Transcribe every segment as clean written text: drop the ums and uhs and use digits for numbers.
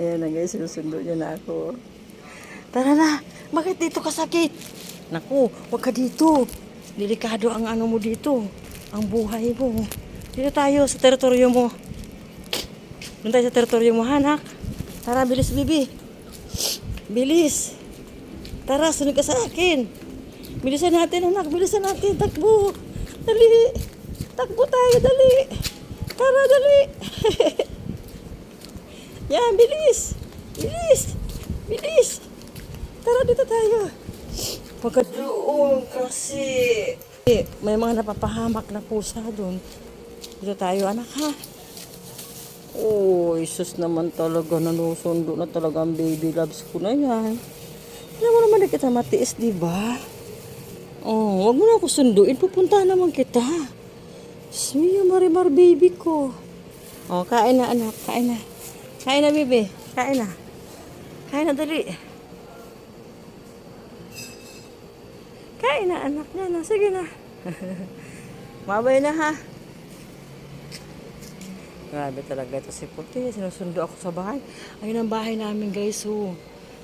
Ayan na guys, sinusundo niya na ako. Tara na, bakit dito ka sakit? Naku, huwag ka dito. Delikado ang ano mo dito. Ang buhay mo. Dito tayo sa teritoryo mo. Doon tayo sa teritoryo mo, anak. Tara, bilis, bibi. Bilis. Tara, sunod ka sa akin. Bilisan natin, anak. Bilisan natin. Takbo. Dali. Takbo tayo, dali. Tara, dali. Yan, bilis. Bilis. Bilis. Tara, dito tayo. Pagka doon kasi. May mga napapahamak na pusa doon. Dito tayo, anak, ha? Oh, isus naman talaga. Nanusundo na talaga ang baby loves ko na yan. Alam mo naman na kita matiis, di ba? Oh, wag mo na ako sunduin. Pupunta naman kita. Diyos mio, Marimar baby ko. Oh, kain na, anak. Kain na. Kain na, baby. Kain na. Kain na, dali. Kain na, anak niya na. Sige na. Mabay na, ha? Grabe talaga ito si Puti. Sinusundo ako sa bahay. Ayun ang bahay namin, guys. Oh.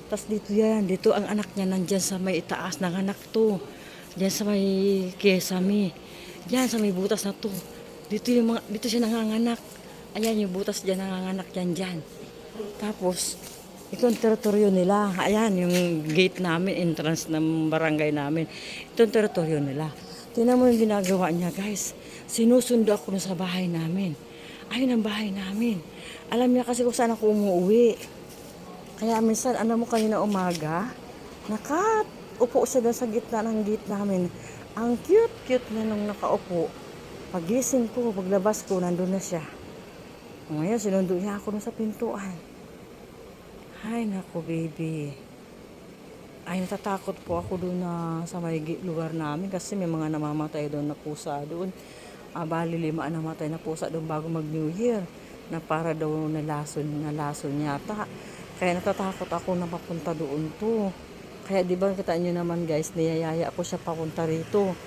Tapos dito yan. Dito ang anak niya nandyan sa may itaas ng anak to. Diyan sa may kesame. Diyan sa may butas na to. Dito siya nanganganak. Ayan yung butas diyan nanganganak dyan. Tapos, ito ang teritoryo nila. Ayan yung gate namin, entrance ng barangay namin. Ito ang teritoryo nila. Tingnan mo yung ginagawa niya, guys. Sinusundo ako sa bahay namin. Ayun ang bahay namin. Alam niya kasi kung saan ako umuwi. Kaya minsan, mo kanina umaga, nakaupo siya doon sa gitna ng gate namin. Ang cute-cute na nung nakaupo. Pagising ko, paglabas ko, nandun na siya. Ngayon, sinundo niya ako doon sa pintuan. Ay, naku, baby. Ay, natatakot po ako doon na sa may lugar namin kasi may mga namamatay doon na pusa doon. Bali 5 namatay na pusa doon bago mag New Year. Na para daw nalason yata. Kaya natatakot ako na papunta doon to. Kaya di ba kita nyo naman guys, niyayaya ako siya papunta rito.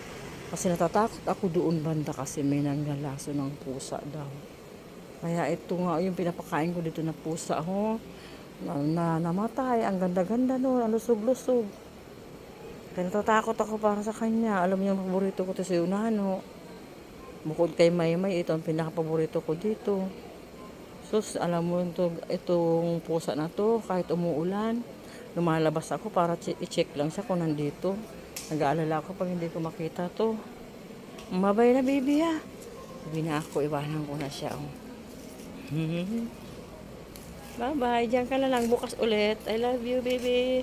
Kasi natatakot ako doon banda kasi may nanggalaso ng pusa daw. Kaya ito nga yung pinapakain ko dito na pusa ho. Na namatay, ang ganda-ganda no, ang lusog-lusog. Kaya natatakot ako para sa kanya. Alam niyo yung paborito ko to si Unano. Bukod kay Maymay, ito ang pinaka-paborito ko dito. Sus, alam mo itong pusa na to, kahit umuulan, lumalabas ako para i-check lang siya kung nandito. Nag-aalala ako pag hindi ko makita to. Mabay na baby ha. Sabi na ako, iwanan ko na siya. Oh. Bye bye, diyan ka na lang bukas ulit. I love you baby.